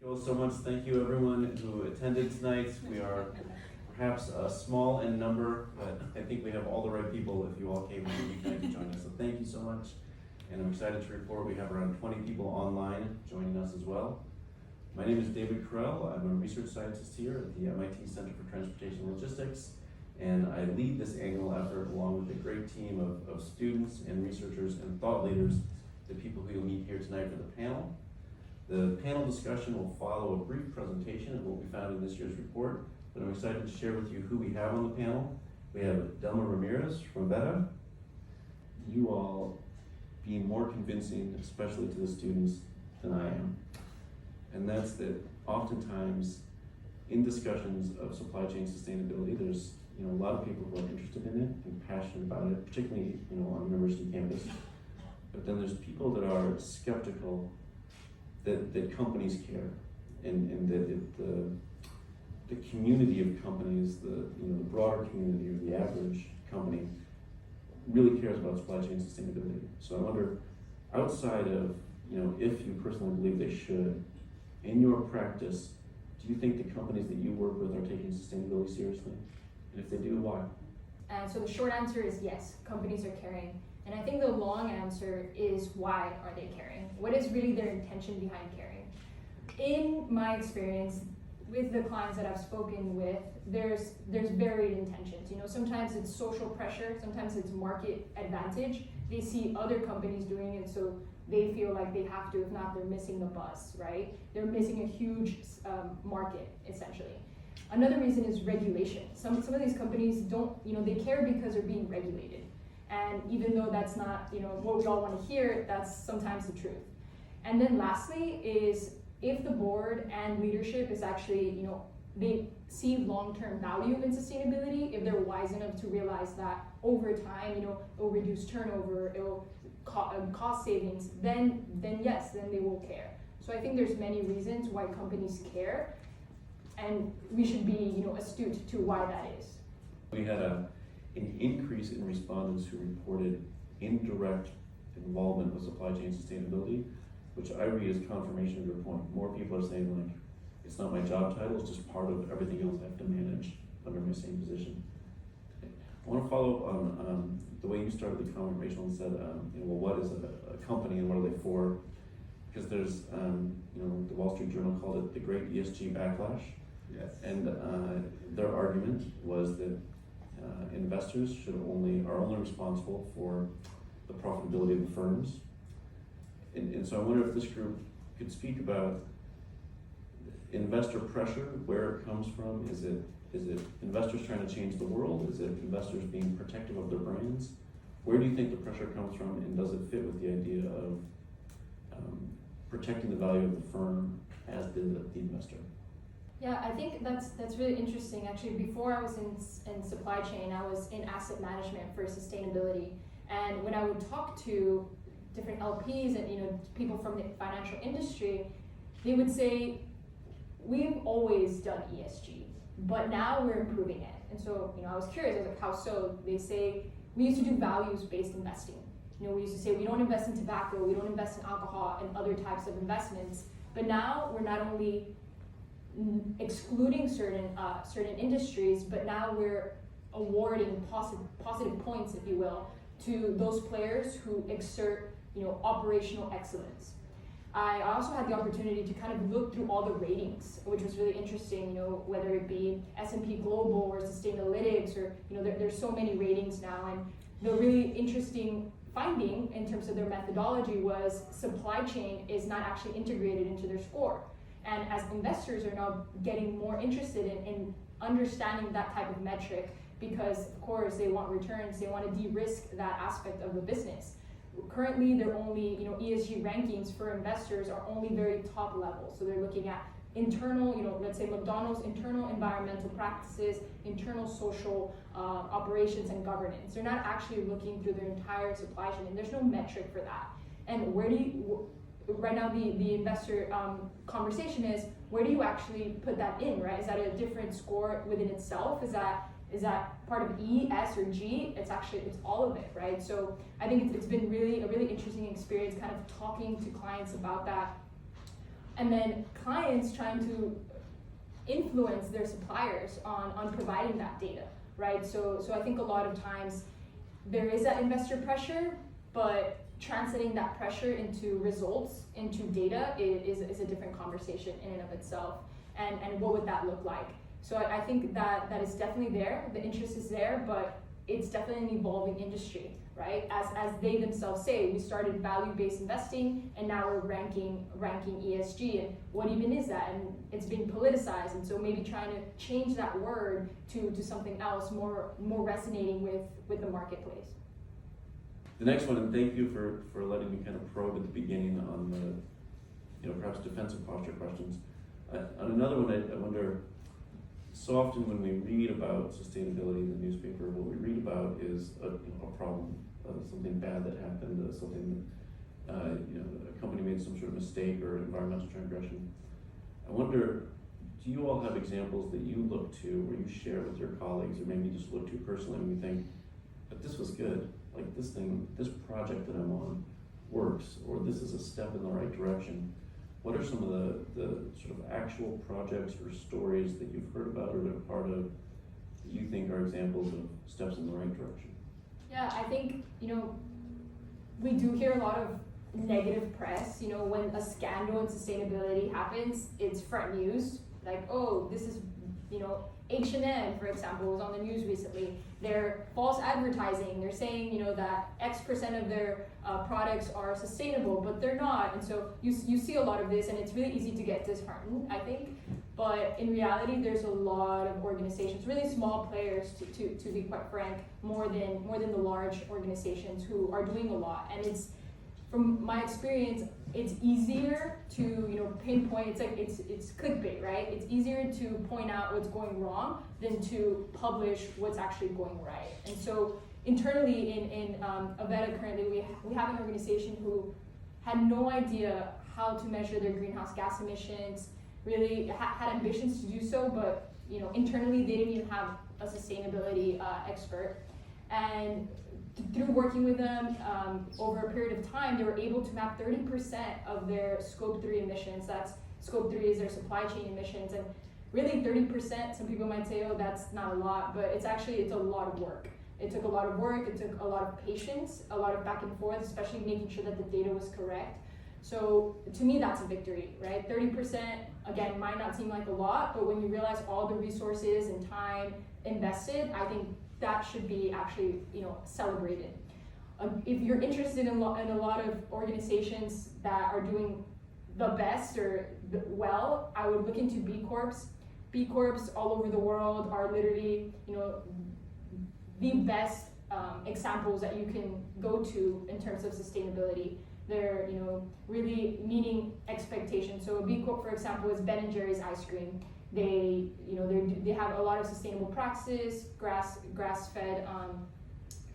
you all so much. Thank you everyone who attended tonight. We are perhaps small in number, but I think we have all the right people if you all came on the weekend to join us. So thank you so much. And I'm excited to report we have around 20 people online joining us as well. My name is David Carell. I'm a research scientist here at the MIT Center for Transportation and Logistics, and I lead this annual effort along with a great team of students and researchers and thought leaders, the people who you'll meet here tonight for the panel. The panel discussion will follow a brief presentation of what we found in this year's report, but I'm excited to share with you who we have on the panel. We have Delma Ramirez from Beta. You all being more convincing, especially to the students, than I am. And that's that oftentimes in discussions of supply chain sustainability, there's a lot of people who are interested in it and passionate about it, particularly on a university campus. But then there's people that are skeptical that companies care, and that the community of companies, the broader community or the average company really cares about supply chain sustainability. So I wonder, outside of if you personally believe they should, in your practice, do you think the companies that you work with are taking sustainability seriously? And if they do, why? So the short answer is yes, companies are caring. And I think the long answer is why are they caring? What is really their intention behind caring? In my experience with the clients that I've spoken with, there's varied intentions. Sometimes it's social pressure, sometimes it's market advantage. They see other companies doing it, so they feel like they have to, if not, they're missing the bus, right? They're missing a huge market, essentially. Another reason is regulation. Some of these companies don't, they care because they're being regulated. And even though that's not, what we all want to hear, that's sometimes the truth. And then lastly is if the board and leadership is actually, they see long-term value in sustainability, if they're wise enough to realize that over time, it'll reduce turnover, it'll cost savings, then yes, then they will care. So I think there's many reasons why companies care, and we should be, astute to why that is. We had an increase in respondents who reported indirect involvement with supply chain sustainability, which I read as confirmation of your point. More people are saying, it's not my job title, it's just part of everything else I have to manage under my same position. I want to follow up on the way you started the comment, Rachel, and said, well, what is a company and what are they for? Because there's, the Wall Street Journal called it the great ESG backlash. Yes. And their argument was that investors are only responsible for the profitability of the firms. And so I wonder if this group could speak about investor pressure, where it comes from. Is it investors trying to change the world? Is it investors being protective of their brands? Where do you think the pressure comes from, and does it fit with the idea of protecting the value of the firm as the investor? Yeah, I think that's really interesting. Actually, before I was in supply chain, I was in asset management for sustainability. And when I would talk to different LPs and people from the financial industry, they would say, we've always done ESG, but now we're improving it. And so I was curious, I was like, how so? They say, we used to do values-based investing. We used to say, we don't invest in tobacco, we don't invest in alcohol and other types of investments. But now we're not only excluding certain industries, but now we're awarding positive points, if you will, to those players who exert operational excellence. I also had the opportunity to kind of look through all the ratings, which was really interesting, whether it be S&P Global or Sustainalytics, or there's so many ratings now. And the really interesting finding in terms of their methodology was supply chain is not actually integrated into their score. And as investors are now getting more interested in understanding that type of metric, because of course they want returns, they want to de-risk that aspect of the business. Currently, they're only, ESG rankings for investors are only very top level. So they're looking at internal, let's say McDonald's internal environmental practices, internal social operations and governance. They're not actually looking through their entire supply chain, and there's no metric for that. And right now the investor conversation is, where do you actually put that in, right? Is that a different score within itself? Is that part of E, S, or G? It's all of it, right? So I think it's been a really interesting experience kind of talking to clients about that. and then clients trying to influence their suppliers on providing that data, right? So I think a lot of times there is that investor pressure, but translating that pressure into results, into data is a different conversation in and of itself. And what would that look like? So I think that is definitely there, the interest is there, but it's definitely an evolving industry, right? As they themselves say, we started value-based investing and now we're ranking ESG, and what even is that? And it's being politicized, and so maybe trying to change that word to something else more resonating with the marketplace. The next one, and thank you for letting me kind of probe at the beginning on the, perhaps defensive posture questions. On another one, I wonder, so often when we read about sustainability in the newspaper, what we read about is a problem, something bad that happened, something that, a company made some sort of mistake or environmental transgression. I wonder, do you all have examples that you look to, or you share with your colleagues, or maybe just look to personally when you think, but this was good, like this project that I'm on works, or this is a step in the right direction? What are some of the sort of actual projects or stories that you've heard about or been a part of that you think are examples of steps in the right direction? Yeah, I think, we do hear a lot of negative press. When a scandal in sustainability happens, it's front news. Like, oh, this is, H&M, for example, was on the news recently. They're false advertising. They're saying, that X% of their products are sustainable, but they're not. And so you see a lot of this, and it's really easy to get disheartened, I think. But in reality, there's a lot of organizations, really small players, to be quite frank, more than the large organizations who are doing a lot. And it's, from my experience, it's easier to pinpoint. It's like it's clickbait, right? It's easier to point out what's going wrong than to publish what's actually going right. And so internally in Avetta currently, we have an organization who had no idea how to measure their greenhouse gas emissions. Really had ambitions to do so, but internally they didn't even have a sustainability expert. And through working with them over a period of time, they were able to map 30% of their Scope 3 emissions. That's Scope 3 is their supply chain emissions, and really 30%, some people might say, oh, that's not a lot, but it's a lot of work. It took a lot of work, it took a lot of patience, a lot of back and forth, especially making sure that the data was correct. So to me, that's a victory, right? 30%, again, might not seem like a lot, but when you realize all the resources and time invested, I think that should be actually, celebrated. If you're interested in a lot of organizations that are doing the best or well, I would look into B Corps. B Corps all over the world are literally, the best examples that you can go to in terms of sustainability. They're, really meeting expectations. So a B Corp, for example, is Ben & Jerry's ice cream. They, they have a lot of sustainable practices, grass-fed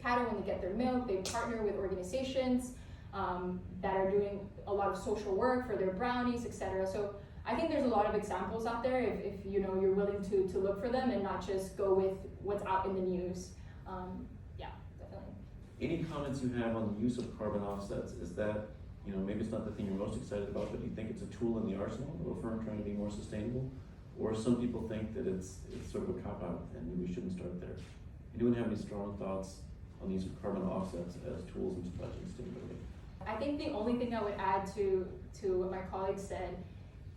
cattle when they get their milk. They partner with organizations that are doing a lot of social work for their brownies, etc. So I think there's a lot of examples out there if you're willing to look for them and not just go with what's out in the news. Yeah, definitely. Any comments you have on the use of carbon offsets? Is that, maybe it's not the thing you're most excited about, but do you think it's a tool in the arsenal of a firm trying to be more sustainable? Or some people think that it's sort of a cop-out and we shouldn't start there. Anyone have any strong thoughts on the use of carbon offsets as tools in supply chain sustainability? I think the only thing I would add to what my colleague said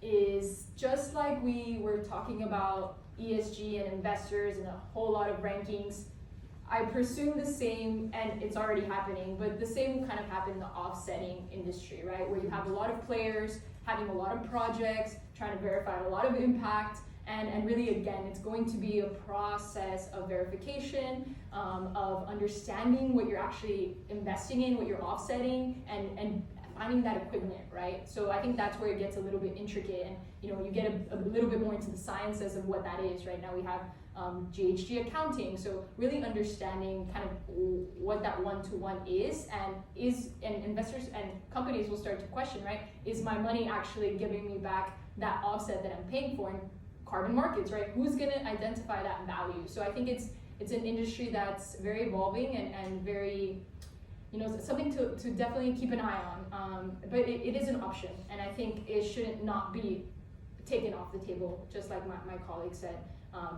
is, just like we were talking about ESG and investors and a whole lot of rankings, I presume the same, and it's already happening, but the same will kind of happen in the offsetting industry, right? Where you have a lot of players having a lot of projects, trying to verify a lot of impact, and really, again, it's going to be a process of verification, of understanding what you're actually investing in, what you're offsetting, and finding that equivalent, right? So I think that's where it gets a little bit intricate, and you get a little bit more into the sciences of what that is. Right now we have GHG accounting, so really understanding kind of what that one-to-one is, and investors and companies will start to question, right? Is my money actually giving me back that offset that I'm paying for in carbon markets, right? Who's gonna identify that value? So I think it's an industry that's very evolving and very something to definitely keep an eye on. But it is an option, and I think it shouldn't not be taken off the table, just like my colleague said,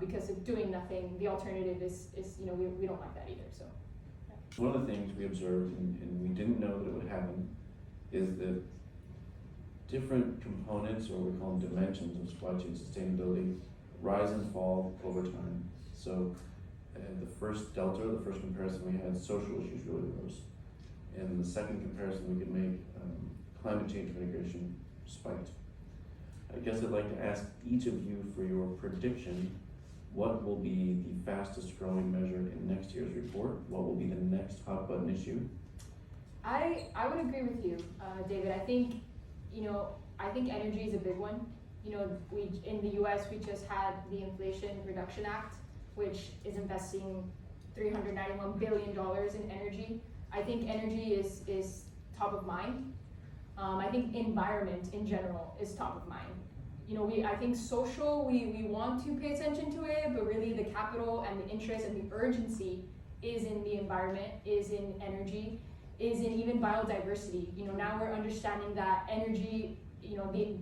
because of doing nothing, the alternative is we don't like that either. So. One of the things we observed, and we didn't know that it would happen, is that different components, or we call them dimensions of supply chain sustainability, rise and fall over time. So the first delta, the first comparison we had, social issues really rose. And the second comparison we could make, climate change mitigation spiked. I guess I'd like to ask each of you for your prediction. What will be the fastest growing measure in next year's report? What will be the next hot button issue? I would agree with you, David. I think energy is a big one. We in the U.S. we just had the Inflation Reduction Act, which is investing $391 billion in energy. I think energy is top of mind. I think environment in general is top of mind. I think social, we want to pay attention to it, but really the capital and the interest and the urgency is in the environment, is in energy, is in even biodiversity. Now we're understanding that energy, the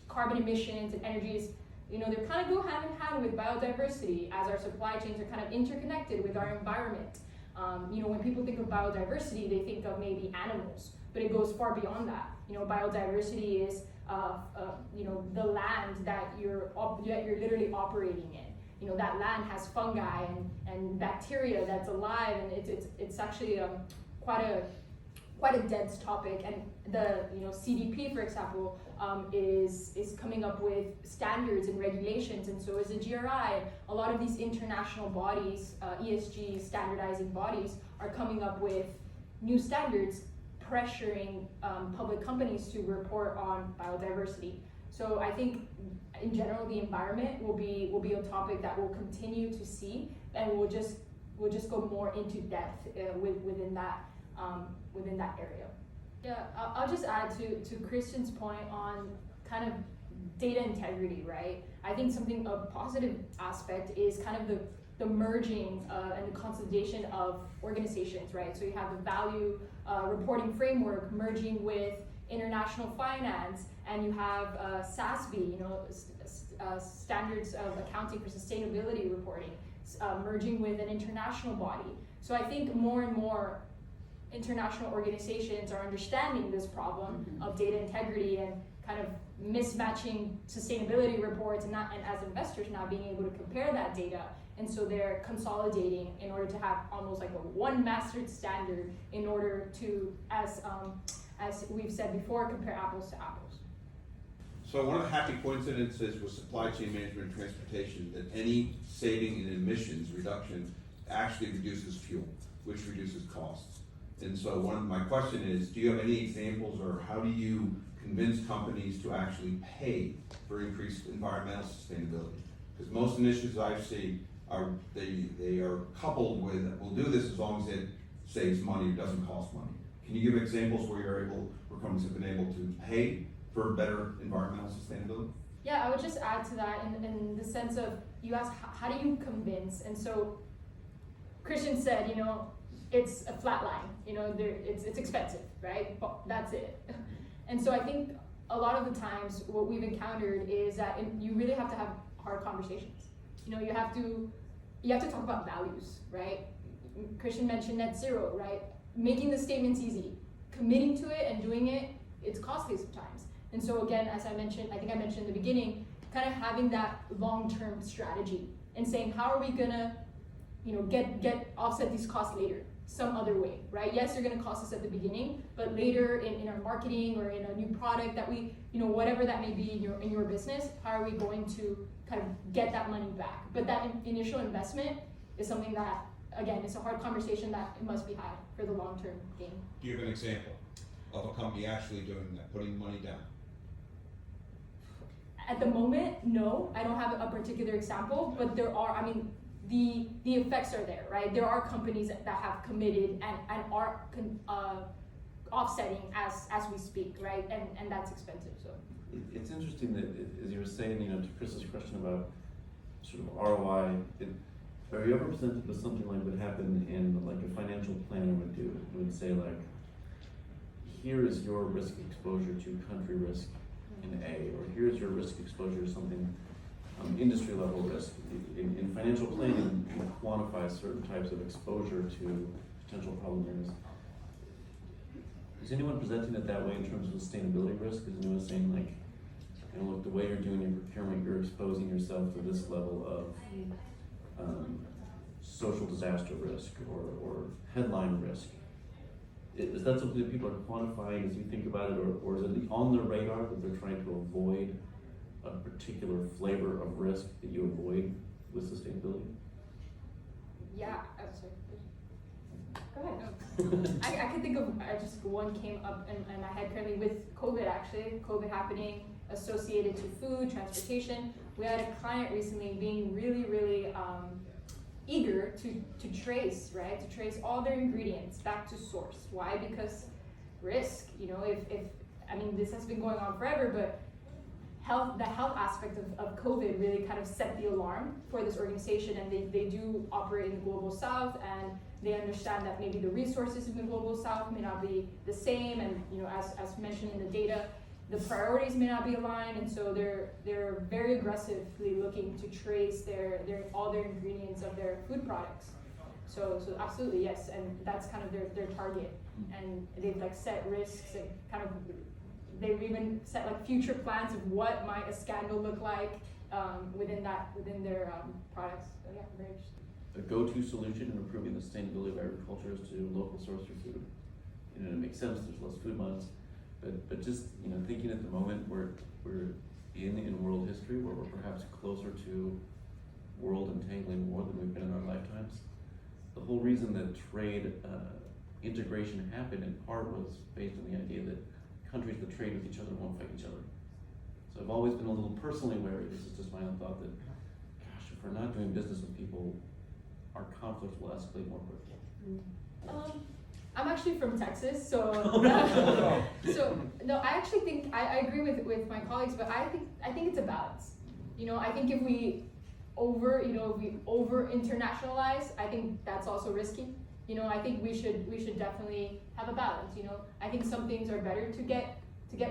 carbon emissions and energy is, they kind of go hand in hand with biodiversity, as our supply chains are kind of interconnected with our environment. When people think of biodiversity, they think of maybe animals, but it goes far beyond that. Biodiversity is the land that you're literally operating in. That land has fungi and bacteria that's alive, and it's actually quite a dense topic. And the CDP, for example, is coming up with standards and regulations, and so is the GRI. A lot of these international bodies, ESG standardizing bodies, are coming up with new standards, pressuring public companies to report on biodiversity. So I think in general the environment will be a topic that we'll continue to see, and we'll just go more into depth within that area. Yeah, I'll just add to Christian's point on kind of data integrity, right? I think a positive aspect is kind of the merging and the consolidation of organizations, right? So you have the value reporting framework merging with international finance, and you have SASB, standards of accounting for sustainability reporting, merging with an international body. So I think more and more international organizations are understanding this problem of data integrity and kind of mismatching sustainability reports, and as investors now being able to compare that data. And so they're consolidating in order to have almost like a one mastered standard in order to, as we've said before, compare apples to apples. So one of the happy coincidences with supply chain management and transportation, that any saving in emissions reduction actually reduces fuel, which reduces costs. And so my question is, do you have any examples, or how do you convince companies to actually pay for increased environmental sustainability? Because most initiatives I've seen they are coupled with, we'll do this as long as it saves money, it doesn't cost money. Can you give examples where companies have been able to pay for better environmental sustainability? Yeah, I would just add to that in the sense of, you asked how do you convince, and so Christian said, it's a flat line, it's expensive, right? But that's it. And so I think a lot of the times what we've encountered is that you really have to have hard conversations. You have to talk about values, right? Christian mentioned net zero, right? Making the statements easy, committing to it and doing it, it's costly sometimes. And so again, as I mentioned, I think I mentioned in the beginning, kind of having that long-term strategy and saying, how are we gonna, get offset these costs later, some other way, right? Yes, they're gonna cost us at the beginning, but later in our marketing or in a new product that we, whatever that may be in your business, how are we going to kind of get that money back? But that initial investment is something that, again, it's a hard conversation that it must be had for the long-term gain. Do you have an example of a company actually doing that, putting money down? At the moment, no, I don't have a particular example, but there are, the effects are there, right? There are companies that have committed and are offsetting as we speak, right? And that's expensive, so. It's interesting that, as you were saying, to Chris's question about sort of ROI, Are you ever presented with something like would happen in like a financial planner would do? It would say like, here is your risk exposure to country risk in A, or here's your risk exposure to something, industry level risk. In financial planning, you quantify certain types of exposure to potential problem areas. Is anyone presenting it that way in terms of sustainability risk? Is anyone saying like, you know, look, the way you're doing your procurement, you're exposing yourself to this level of social disaster risk or headline risk? Is that something that people are quantifying as you think about it, or is it on their radar that they're trying to avoid a particular flavor of risk that you avoid with sustainability? Yeah, I'm sorry. Go ahead. I can think of just one came up in my head currently with COVID actually. COVID happening associated to food, transportation. We had a client recently being really eager to trace, right? To trace all their ingredients back to source. Why? Because risk, you know, if I mean, this has been going on forever, but the health aspect of COVID really kind of set the alarm for this organization, and they do operate in the global south, and they understand that maybe the resources in the global south may not be the same, and you know, as mentioned in the data, the priorities may not be aligned, and so they're very aggressively looking to trace all their ingredients of their food products. So absolutely yes, and that's kind of their target, and they've like set risks and kind of they've even set like future plans of what might a scandal look like within their products. So yeah, very interesting. The go-to solution in improving the sustainability of agriculture is to local source your food. You know, it makes sense. There's less food months. But just, you know, thinking at the moment we're in world history where we're perhaps closer to world entangling war than we've been in our lifetimes. The whole reason that trade integration happened in part was based on the idea that countries that trade with each other won't fight each other. So I've always been a little personally wary, this is just my own thought, that gosh, if we're not doing business with people, our conflicts will escalate more quickly. I'm actually from Texas, so so no, I actually think I agree with my colleagues, but I think it's a balance. You know, I think if we over internationalize, I think that's also risky. You know, I think we should definitely have a balance. You know, I think some things are better to get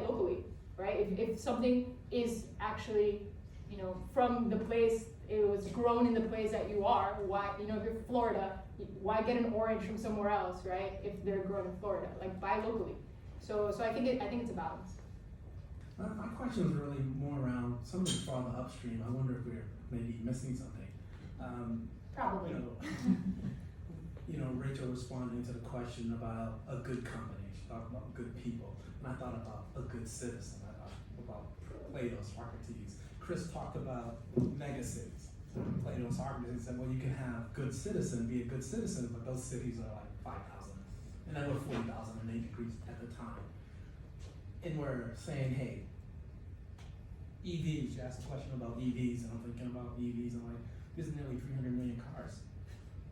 locally, right? If something is actually, you know, from the place, it was grown in the place that you are, why, you know, if you're Florida, why get an orange from somewhere else, right? If they're grown in Florida, like buy locally. So I think it's a balance. My question is really more around something farther upstream. I wonder if we're maybe missing something. Probably. You know, Rachel responding to the question about a good company. She talked about good people, and I thought about a good citizen. I thought about Plato, Socrates. Chris talked about mega cities. Plato and Socrates said, well, you can have good citizen, be a good citizen, but those cities are like 5,000, and then we're 40,000, and they increased at the time. And we're saying, hey, EVs, you asked a question about EVs, and I'm thinking about EVs, and like, there's nearly 300 million cars.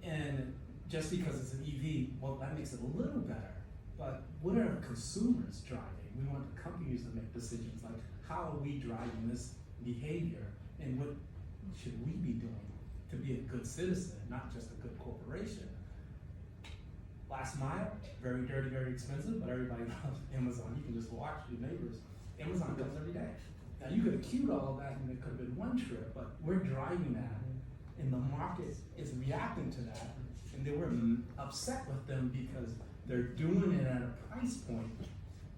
And just because it's an EV, well, that makes it a little better. But what are consumers driving? We want the companies to make decisions like, how are we driving this behavior, and what should we be doing to be a good citizen, not just a good corporation? Last mile, very dirty, very expensive, but everybody loves Amazon. You can just watch your neighbors. Amazon comes every day. Now you could have queued all of that and it could have been one trip, but we're driving that, and the market is reacting to that, and they were upset with them because they're doing it at a price point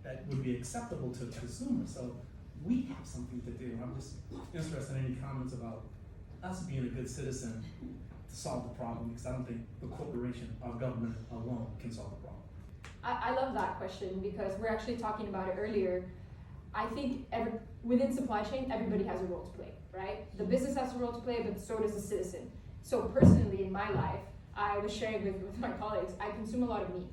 that would be acceptable to the consumer. So we have something to do. I'm just interested in any comments about us being a good citizen to solve the problem, because I don't think the corporation or government alone can solve the problem. I love that question because we're actually talking about it earlier. I think within supply chain, everybody has a role to play, right? The business has a role to play, but so does the citizen. So personally, in my life, I was sharing with my colleagues, I consume a lot of meat.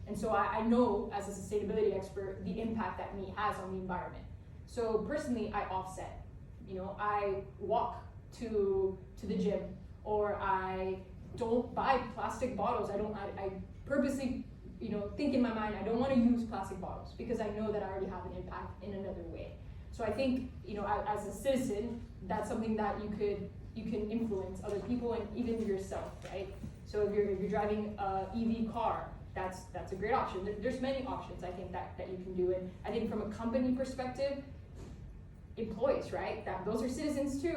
And so I know, as a sustainability expert, the impact that meat has on the environment. So personally, I offset. You know, I walk to the gym, or I don't buy plastic bottles. I purposely, you know, think in my mind, I don't want to use plastic bottles because I know that I already have an impact in another way. So I think, you know, as a citizen, that's something that you could you can influence other people and even yourself, right? So if you're driving a EV car, that's a great option. There's many options I think that you can do. And I think from a company perspective, employees, right? Those are citizens too.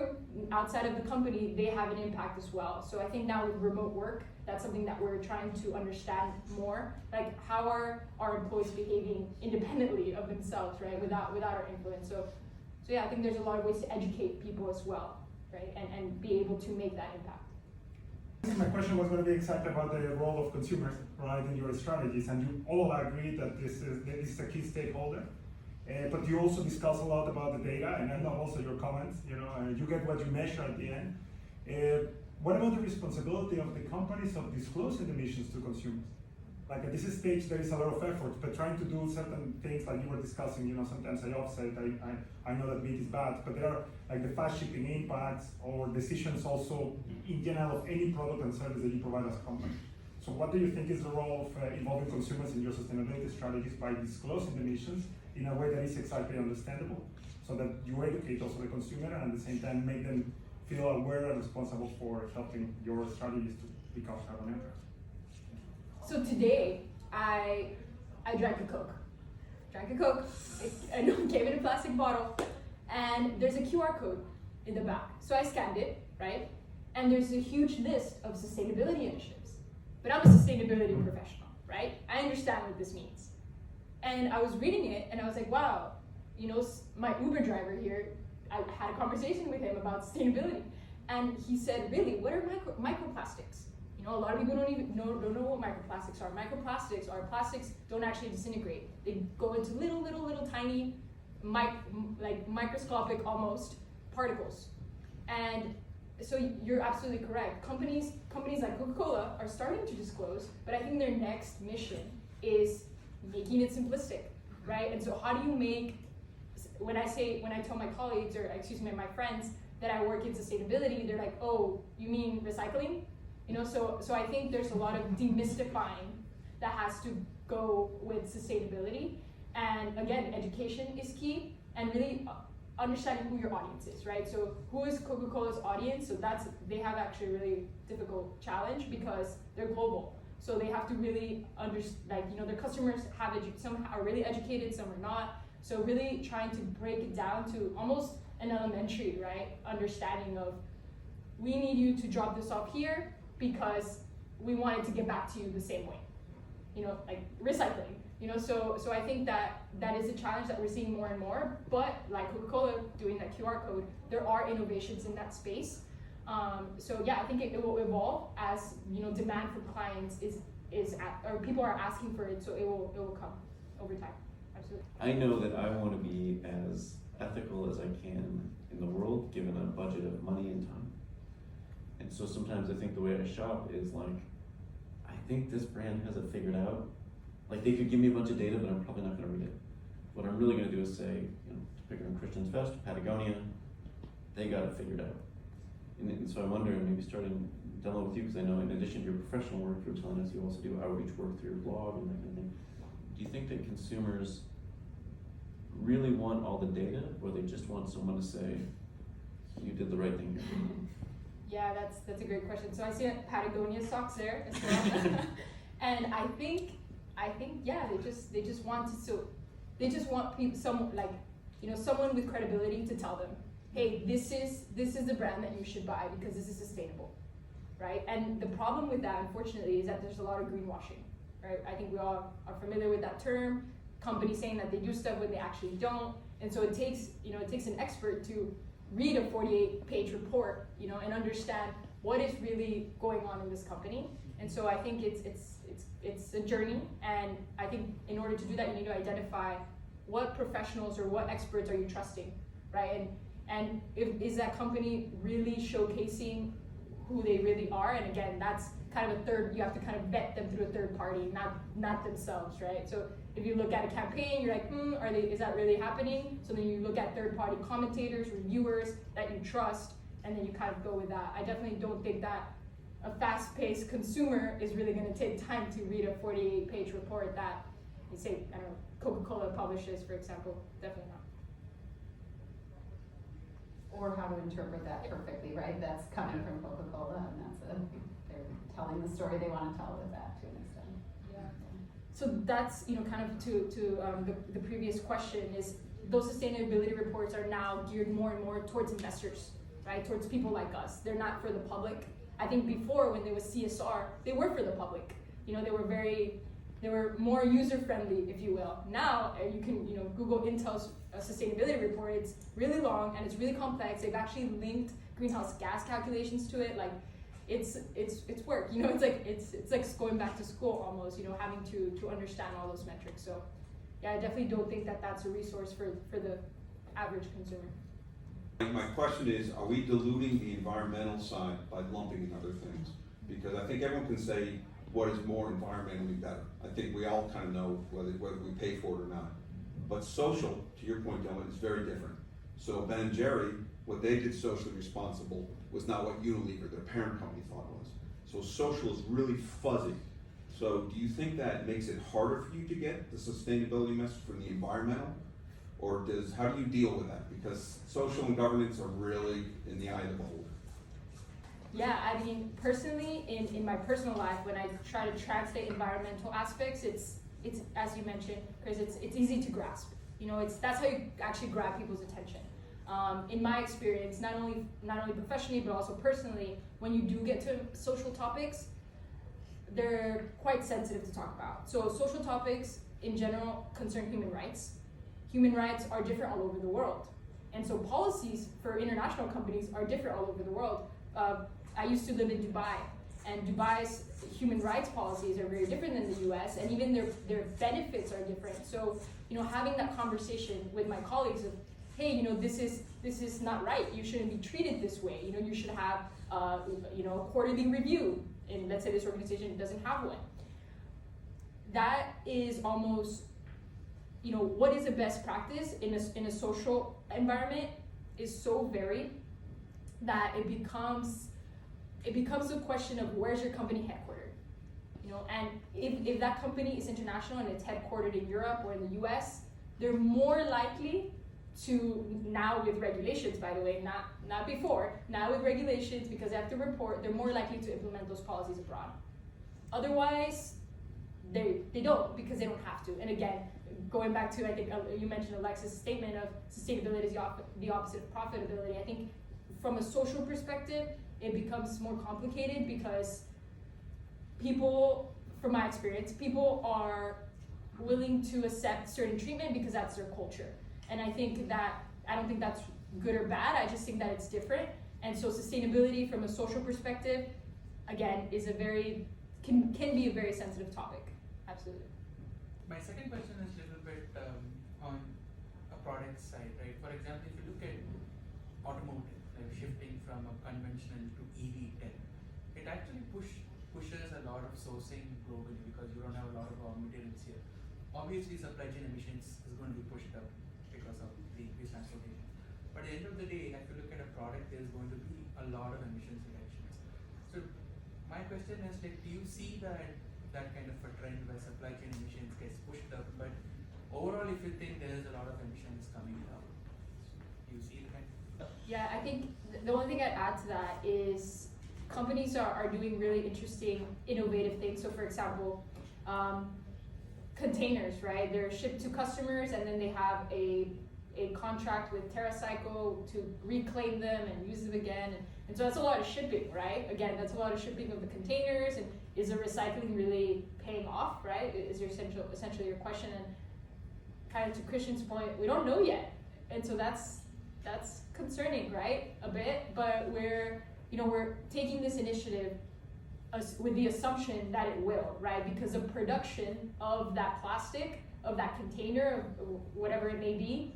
Outside of the company, they have an impact as well. So I think now with remote work, that's something that we're trying to understand more. Like, how are our employees behaving independently of themselves, right? Without our influence. So yeah, I think there's a lot of ways to educate people as well, right? And be able to make that impact. My question was going to be exactly about the role of consumers, right, in your strategies, and you all agree that this is a key stakeholder. But you also discuss a lot about the data, and I know also your comments. You get what you measure at the end. What about the responsibility of the companies of disclosing emissions to consumers? Like at this stage, there is a lot of effort, but trying to do certain things like you were discussing, sometimes I offset, I know that meat is bad, but there are like the fast shipping impacts or decisions also in general of any product and service that you provide as a company. So what do you think is the role of involving consumers in your sustainability strategies by disclosing the emissions in a way that is exactly understandable, so that you educate also the consumer and at the same time make them feel aware and responsible for helping your strategies to become carbon neutral? So today, I drank a Coke. It came in a plastic bottle, and there's a QR code in the back. So I scanned it, right? And there's a huge list of sustainability initiatives. But I'm a sustainability professional, right? I understand what this means. And I was reading it, and I was like, wow, my Uber driver here, I had a conversation with him about sustainability. And he said, really, what are microplastics? A lot of people don't know what microplastics are. Microplastics are plastics don't actually disintegrate. They go into little tiny, like microscopic almost particles. And so you're absolutely correct. Companies like Coca-Cola are starting to disclose, but I think their next mission is making it simplistic, right? And so how do you make, when I tell my colleagues, or excuse me, my friends that I work in sustainability, they're like, oh, you mean recycling? So I think there's a lot of demystifying that has to go with sustainability. And again, education is key, and really understanding who your audience is, right? So who is Coca-Cola's audience? So they have actually a really difficult challenge because they're global. So they have to really their customers some are really educated, some are not. So really trying to break it down to almost an elementary, right, understanding of, we need you to drop this off here because we wanted to get back to you the same way, like recycling, so I think that is a challenge that we're seeing more and more. But like Coca-Cola doing that QR code, there are innovations in that space. So yeah, I think it will evolve as demand from clients or people are asking for it, so it will come over time. Absolutely. I know that I want to be as ethical as I can in the world, given a budget of money and time. And so sometimes I think the way I shop is like, I think this brand has it figured out. Like, they could give me a bunch of data, but I'm probably not going to read it. What I'm really going to do is say, to pick on Christian's Fest, Patagonia, they got it figured out. And so I'm wondering, maybe starting Della with you, because I know in addition to your professional work, you're telling us you also do outreach work through your blog and that kind of thing. Do you think that consumers really want all the data, or they just want someone to say, you did the right thing here? Yeah, that's a great question. So I see Patagonia socks there as well. And I think yeah, they just want someone with credibility to tell them, hey, this is the brand that you should buy because this is sustainable, right? And the problem with that, unfortunately, is that there's a lot of greenwashing, right? I think we all are familiar with that term. Companies saying that they do stuff when they actually don't, and so it takes an expert to read a 48-page report, and understand what is really going on in this company. And so I think it's a journey, and I think in order to do that, you need to identify what professionals or what experts are you trusting, right? And is that company really showcasing who they really are? And again, that's kind of you have to kind of vet them through a third party, not themselves, right? So if you look at a campaign, you're like, is that really happening? So then you look at third-party commentators, reviewers that you trust, and then you kind of go with that. I definitely don't think that a fast-paced consumer is really going to take time to read a 48-page report that, say, I don't know, Coca-Cola publishes, for example. Definitely not. or how to interpret that perfectly, right? That's coming from Coca-Cola, and they're telling the story they want to tell with that to an extent. Yeah. So that's, kind of to the previous question is those sustainability reports are now geared more and more towards investors, right? Towards people like us. They're not for the public. I think before when there was CSR, they were for the public. They were more user friendly, if you will. Now you can, Google Intel's sustainability report. It's really long and it's really complex. They've actually linked greenhouse gas calculations to it. Like, it's work. It's like going back to school almost. Having to understand all those metrics. So, yeah, I definitely don't think that that's a resource for the average consumer. My question is, are we diluting the environmental side by lumping in other things? Because I think everyone can say what is more environmentally better. I think we all kind of know whether we pay for it or not. But social, to your point, Dylan, is very different. So Ben & Jerry, what they did socially responsible was not what Unilever, their parent company, thought was. So social is really fuzzy. So do you think that makes it harder for you to get the sustainability message from the environmental? Or how do you deal with that? Because social and governance are really in the eye of the beholder. Yeah, I mean, personally, in my personal life, when I try to translate environmental aspects, it's as you mentioned, because it's easy to grasp. That's how you actually grab people's attention. In my experience, not only professionally but also personally, when you do get to social topics, they're quite sensitive to talk about. So social topics in general concern human rights. Human rights are different all over the world, and so policies for international companies are different all over the world. I used to live in Dubai, and Dubai's human rights policies are very different than the US, and even their benefits are different. So, having that conversation with my colleagues of, hey, this is not right. You shouldn't be treated this way. You should have, a quarterly review. And let's say this organization doesn't have one. That is almost, what is the best practice in a social environment is so varied that it becomes a question of where's your company headquartered, and if that company is international and it's headquartered in Europe or in the US, they're more likely to, now with regulations, by the way, not before, now with regulations, because they have to report, they're more likely to implement those policies abroad. Otherwise, they don't, because they don't have to. And again, going back to, I think you mentioned Alexa's statement of sustainability is the opposite of profitability. I think from a social perspective, it becomes more complicated because people, from my experience, people are willing to accept certain treatment because that's their culture. And I don't think that's good or bad, I just think that it's different. And so sustainability from a social perspective, again, can be a very sensitive topic, absolutely. My second question is a little bit on a product side, right? For example, if you look at automotive, like shifting from a conventional to EV tech, it actually pushes a lot of sourcing globally because you don't have a lot of raw materials here. Obviously, supply chain emissions is going to be pushed up because of the increased transportation. But at the end of the day, if you look at a product, there's going to be a lot of emissions reductions. So my question is, do you see that kind of a trend where supply chain emissions gets pushed up, but overall, if you think there is a lot of emissions coming down, do you see the kind of? Yeah, I think the only thing I'd add to that is companies are doing really interesting, innovative things. So for example, containers, right? They're shipped to customers and then they have a contract with TerraCycle to reclaim them and use them again. And so that's a lot of shipping, right? Again, that's a lot of shipping of the containers, and is the recycling really paying off, right? Is your essentially your question. And kind of to Christian's point, we don't know yet. And so that's concerning, right? A bit, but we're taking this initiative with the assumption that it will, right? Because the production of that plastic, of that container, of whatever it may be,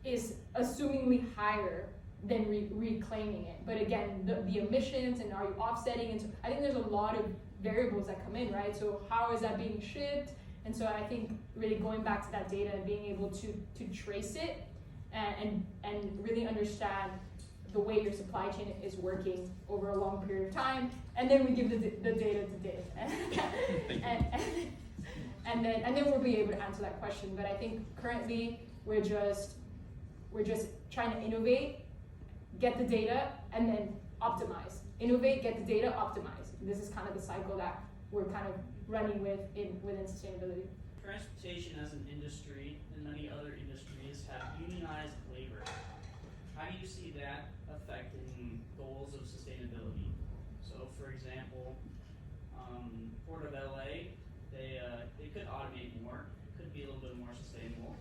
is assumingly higher than reclaiming it. But again, the emissions, and are you offsetting? And so I think there's a lot of variables that come in, right? So how is that being shipped? And so I think really going back to that data and being able to trace it and really understand the way your supply chain is working over a long period of time, and then we give the data to Dave, and then we'll be able to answer that question. But I think currently we're just trying to innovate get the data, and then optimize. Innovate, get the data, optimize. This is kind of the cycle that we're kind of running within sustainability. Transportation as an industry and many other industries have unionized labor. How do you see that affecting goals of sustainability? So for example, Port of LA, they could automate more, could be a little bit more sustainable.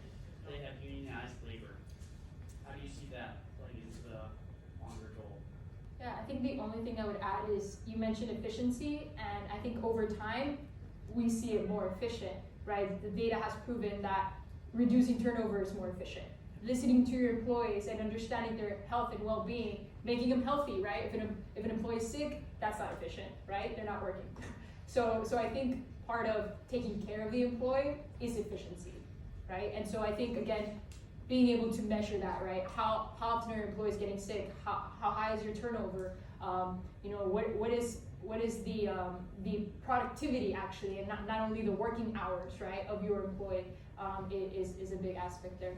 They have unionized labor. How do you see that playing into the longer goal? Yeah, I think the only thing I would add is you mentioned efficiency, and I think over time we see it more efficient, right? The data has proven that reducing turnover is more efficient. Listening to your employees and understanding their health and well-being, making them healthy, right? If an employee is sick, that's not efficient, right? They're not working. So I think part of taking care of the employee is efficiency, right? And so I think, again, being able to measure that, right? How often are your employees getting sick? How high is your turnover? What is the productivity actually, and not only the working hours, right, of your employee is a big aspect there.